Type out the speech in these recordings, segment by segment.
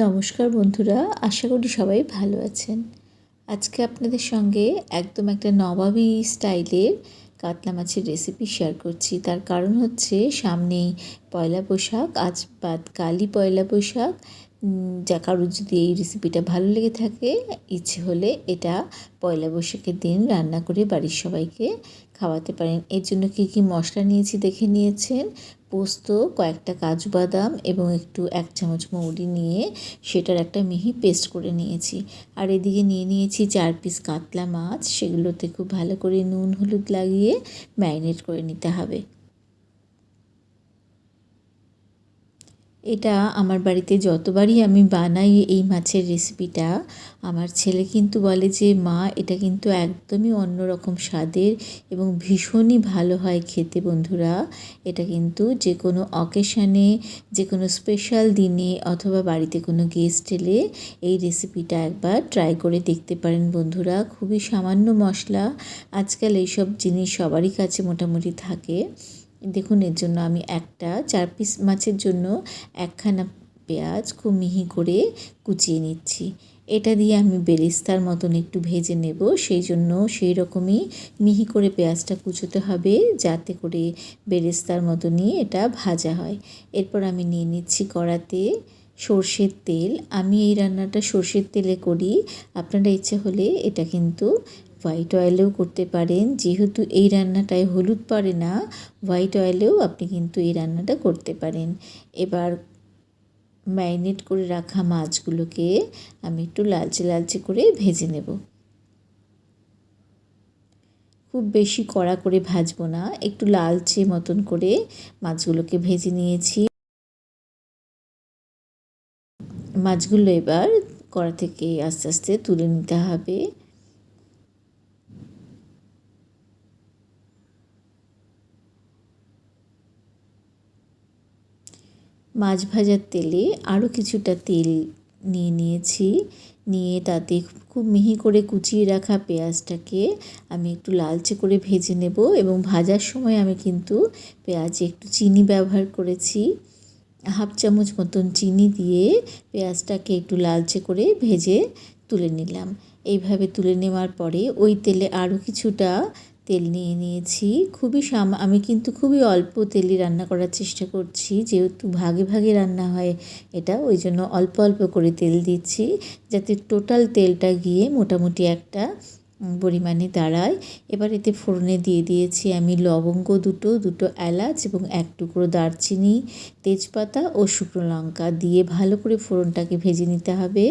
নমস্কার বন্ধুরা, আশা করি সবাই ভালো আছেন। আজকে আপনাদের সঙ্গে একদম একটা নবাবী স্টাইলের কাতলা মাছের রেসিপি শেয়ার করছি। তার কারণ হচ্ছে সামনেই পয়লা বৈশাখ, আজ বাদ কালই পয়লা বৈশাখ। যা কারোর যদি এই রেসিপিটা ভালো লেগে থাকে, ইচ্ছে হলে এটা পয়লা বৈশাখের দিন রান্না করে বাড়ির সবাইকে খাওয়াতে পারেন। এর জন্য কী কী মশলা নিয়েছি দেখে নিয়েছেন। পোস্ত, কয়েকটা কাজু বাদাম এবং একটু 1 চামচ মৌরি নিয়ে সেটার একটা মিহি পেস্ট করে নিয়েছি। আর এদিকে নিয়ে নিয়েছি 4 পিস কাতলা মাছ, সেগুলোতে খুব ভালো করে নুন হলুদ লাগিয়ে ম্যারিনেট করে নিতে হবে। এটা আমার বাড়িতে যতবারই আমি বানাই এই মাছের রেসিপিটা, আমার ছেলে কিন্তু বলে যে মা, এটা কিন্তু একদমই অন্যরকম স্বাদের এবং ভীষণই ভালো হয় খেতে। বন্ধুরা, এটা কিন্তু যে কোনো অকেশানে, যে কোনো স্পেশাল দিনে অথবা বাড়িতে কোনো গেস্ট এলে এই রেসিপিটা একবার ট্রাই করে দেখতে পারেন বন্ধুরা। খুবই সামান্য মশলা, আজকাল এইসব জিনিস সবারই কাছে মোটামুটি থাকে। দেখুন, এর জন্য আমি 4 পিস মাছের জন্য 1খানা পেঁয়াজ খুব মিহি করে কুচিয়ে নিচ্ছি। এটা দিয়ে আমি বেরেস্তার মতন একটু ভেজে নেব, সেই জন্য সেই রকমই মিহি করে পেঁয়াজটা কুচোতে হবে, যাতে করে বেরেস্তার মতনই এটা ভাজা হয়। এরপর আমি নিয়ে নিচ্ছি কড়াতে সর্ষের তেল। আমি এই রান্নাটা সর্ষের তেলে করি, আপনারা ইচ্ছে হলে এটা কিন্তু হোয়াইট অয়েলেও করতে পারেন। যেহেতু এই রান্নাটায় হলুদ পড়ে না, হোয়াইট অয়েলেও আপনি কিন্তু এই রান্নাটা করতে পারেন। এবার ম্যারিনেট করে রাখা মাছগুলোকে আমি একটু লালচে লালচে করে ভেজে নেব। খুব বেশি কড়া করে ভাজবো না, একটু লালচে মতন করে মাছগুলোকে ভেজে নিয়েছি। মাছগুলো এবার কড়া থেকে আস্তে আস্তে তুলে নিতে হবে। মাছ ভাজার তেলে আরও কিছুটা তেল নিয়ে নিয়েছি, নিয়ে তাতে খুব মিহি করে কুচিয়ে রাখা পেঁয়াজটাকে আমি একটু লালচে করে ভেজে নেব। এবং ভাজার সময় আমি কিন্তু পেঁয়াজে একটু চিনি ব্যবহার করেছি। 1/2 চামচ মতন চিনি দিয়ে পেঁয়াজটাকে একটু লালচে করে ভেজে তুলে নিলাম। এইভাবে তুলে নেওয়ার পরে ওই তেলে আরও কিছুটা তেল নিয়ে নিয়েছি। আমি কিন্তু খুবই অল্প তেলে রান্না করার চেষ্টা করছি, যেহেতু ভাগে ভাগে রান্না হয় এটা, ওই জন্য অল্প অল্প করে তেল দিচ্ছি, যাতে টোটাল তেলটা গিয়ে মোটামুটি একটা পরিমাণে দাঁড়ায়। এবার এতে ফোড়নে দিয়ে দিয়েছি আমি লবঙ্গ দুটো এলাচ এবং 1 টুকরো দারচিনি, তেজপাতা ও শুকনো লঙ্কা দিয়ে ভালো করে ফোড়নটাকে ভেজে নিতে হবে।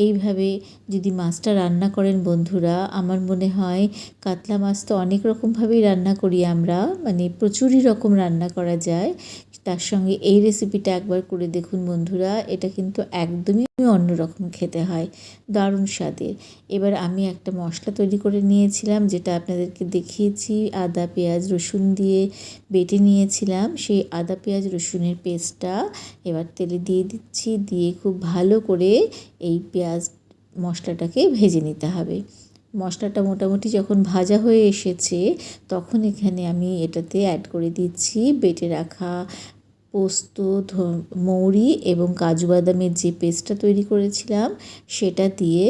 এইভাবে যদি মাছটা রান্না করেন বন্ধুরা, আমার মনে হয় কাতলা মাছ তো অনেক রকমভাবেই রান্না করি আমরা, মানে প্রচুরই রকম রান্না করা যায়। তার সঙ্গে এই রেসিপিটা একবার করে দেখুন বন্ধুরা, এটা কিন্তু একদমই অন্যরকম খেতে হয়, দারুণ স্বাদের। এবার আমি একটা মশলা তৈরি করে নিয়েছিলাম, যেটা আপনাদেরকে দেখিয়েছি, আদা পেঁয়াজ রসুন দিয়ে বেটে নিয়েছিলাম। সেই আদা পেঁয়াজ রসুনের পেস্টটা এবার তেলে দিয়ে দিচ্ছি, দিয়ে খুব ভালো করে এই পেঁয়াজ মশলাটাকে ভেজে নিতে হবে। মশলাটা মোটামুটি যখন ভাজা হয়ে এসেছে, তখন এখানে আমি এটাতে অ্যাড করে দিচ্ছি বেটে রাখা পোস্ত, মৌরি এবং কাজু বাদামের যে পেস্টটা তৈরি করেছিলাম সেটা দিয়ে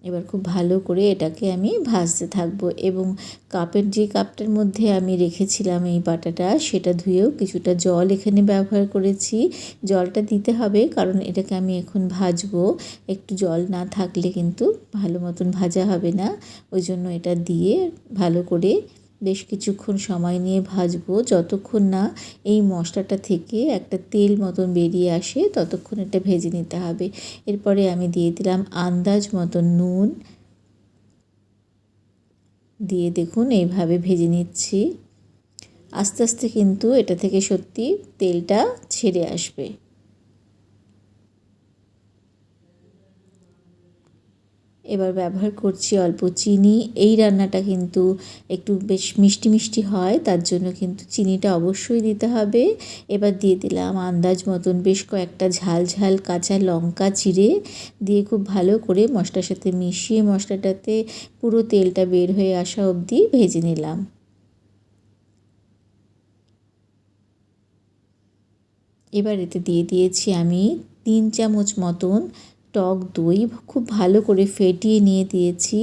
এবার খুব ভালো করে এটাকে আমি ভাজতে থাকবো। এবং যে কাপটার মধ্যে আমি রেখেছিলাম এই বাটাটা, সেটা ধুয়েও কিছুটা জল এখানে ব্যবহার করেছি। জলটা দিতে হবে, কারণ এটাকে আমি এখন ভাজবো, একটু জল না থাকলে কিন্তু ভালো মতন ভাজা হবে না। ওই জন্য এটা দিয়ে ভালো করে বেশ কিছুক্ষণ সময় নিয়ে ভাজবো, যতক্ষণ না এই মশলাটা থেকে একটা তেল মতন বেরিয়ে আসে, ততক্ষণ এটা ভেজে নিতে হবে। এরপরে আমি দিয়ে দিলাম আন্দাজ মতন নুন, দিয়ে দেখুন এইভাবে ভেজে নিচ্ছি। আস্তে আস্তে কিন্তু এটা থেকে সত্যি তেলটা ছেড়ে আসবে। এবার ব্যবহার করছি অল্প চিনি। এই রান্নাটা কিন্তু একটু বেশ মিষ্টি মিষ্টি হয়, তার জন্য কিন্তু চিনিটা অবশ্যই দিতে হবে। এবার দিয়ে দিলাম আন্দাজ মতন বেশ কয়েকটা ঝাল ঝাল কাঁচা লঙ্কা চিড়ে, দিয়ে খুব ভালো করে মশলার সাথে মিশিয়ে মশলাটাতে পুরো তেলটা বের হয়ে আসা অবধি ভেজে নিলাম। এবার এতে দিয়ে দিয়েছি আমি 3 চামচ মতন টক দই খুব ভালো করে ফেটিয়ে নিয়ে দিয়েছি।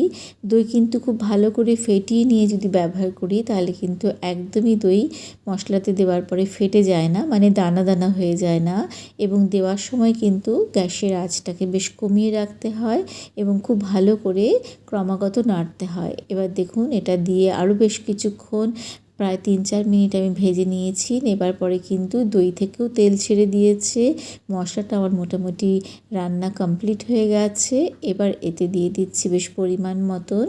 দই কিন্তু খুব ভালো করে ফেটিয়ে নিয়ে যদি ব্যবহার করি তাহলে কিন্তু একদমই দই মশলাতে দেওয়ার পরে ফেটে যায় না, মানে দানা দানা হয়ে যায় না। এবং দেওয়ার সময় কিন্তু গ্যাসের আঁচটাকে বেশ কমিয়ে রাখতে হয় এবং খুব ভালো করে ক্রমাগত নাড়তে হয়। এবার দেখুন এটা দিয়ে আরও বেশ কিছুক্ষণ প্রায় 3-4 মিনিট আমি ভেজে নিয়েছি। নেবার পরে কিন্তু দই থেকেও তেল ছেড়ে দিয়েছে। মশলাটা আমার মোটামুটি রান্না কমপ্লিট হয়ে গেছে। এবার এতে দিয়ে দিচ্ছি বেশ পরিমাণ মতন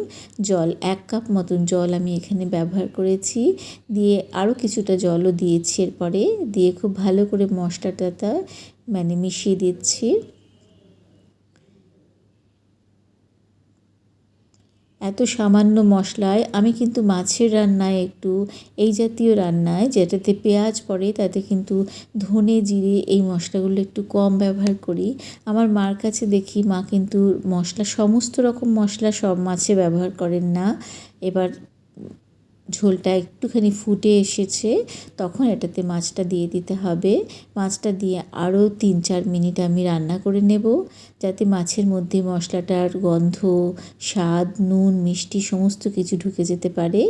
জল, 1 কাপ মতন জল আমি এখানে ব্যবহার করেছি। দিয়ে আরও কিছুটা জলও দিয়েছি এরপরে, দিয়ে খুব ভালো করে মশলাটা মানে মিশিয়ে দিচ্ছি। এত সামান্য মশলায় আমি কিন্তু মাছের রান্নায় একটু এই জাতীয় রান্নায় যেটাতে পেঁয়াজ পড়ে তাতে কিন্তু ধনে জিরে এই মশলাগুলো একটু কম ব্যবহার করি। আমার মার কাছে দেখি মা কিন্তু মশলা সমস্ত রকম মশলা সব মাছে ব্যবহার করেন না। এবার ঝোলটা একটুখানি ফুটে এসেছে, তখন এটাতে মাছটা দিয়ে দিতে হবে। মাছটা দিয়ে আরও 3-4 মিনিট আমি রান্না করে নেব, যাতে মাছের মধ্যে মশলাটার গন্ধ, স্বাদ, নুন, মিষ্টি সমস্ত কিছু ঢুকে যেতে পারে।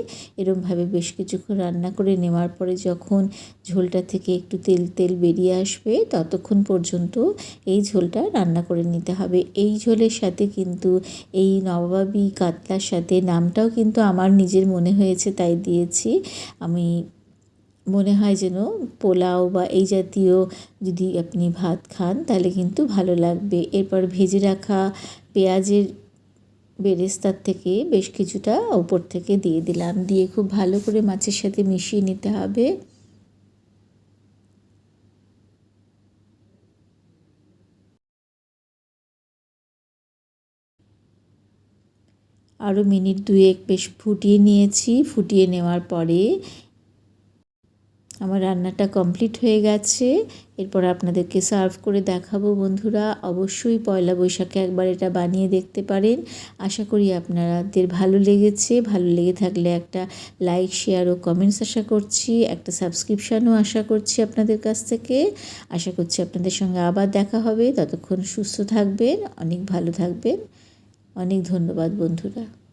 এরমভাবে বেশ কিছুক্ষণ রান্না করে নেওয়ার পরে যখন ঝোলটা থেকে একটু তেল তেল বেরিয়ে আসবে ততক্ষণ পর্যন্ত এই ঝোলটা রান্না করে নিতে হবে। এই ঝোলের সাথে কিন্তু এই নবাবী কাতলার সাথে নামটাও কিন্তু আমার নিজের মনে হয়েছে তাই দিয়েছি। আমি মনে হয় যেন পোলাও বা এই জাতীয় যদি আপনি ভাত খান তাহলে কিন্তু ভালো লাগবে। এরপর ভেজে রাখা পেঁয়াজের বেরেস্তার থেকে বেশ কিছুটা ওপর থেকে দিয়ে দিলাম, দিয়ে খুব ভালো করে মাছের সাথে মিশিয়ে নিতে হবে। আরও মিনিট 2 বেশ ফুটিয়ে নিয়েছি। ফুটিয়ে নেওয়ার পরে আমার রান্নাটা কমপ্লিট হয়ে গেছে। এরপর আপনাদেরকে সার্ভ করে দেখাবো। বন্ধুরা অবশ্যই পয়লা বৈশাখে একবার এটা বানিয়ে দেখতে পারেন। আশা করি আপনাদের ভালো লেগেছে। ভালো লেগে থাকলে একটা লাইক, শেয়ার ও কমেন্টস আশা করছি। একটা সাবস্ক্রিপশানও আশা করছি আপনাদের কাছ থেকে। আশা করছি আপনাদের সঙ্গে আবার দেখা হবে। ততক্ষণ সুস্থ থাকবেন, অনেক ভালো থাকবেন। অনেক ধন্যবাদ বন্ধুরা।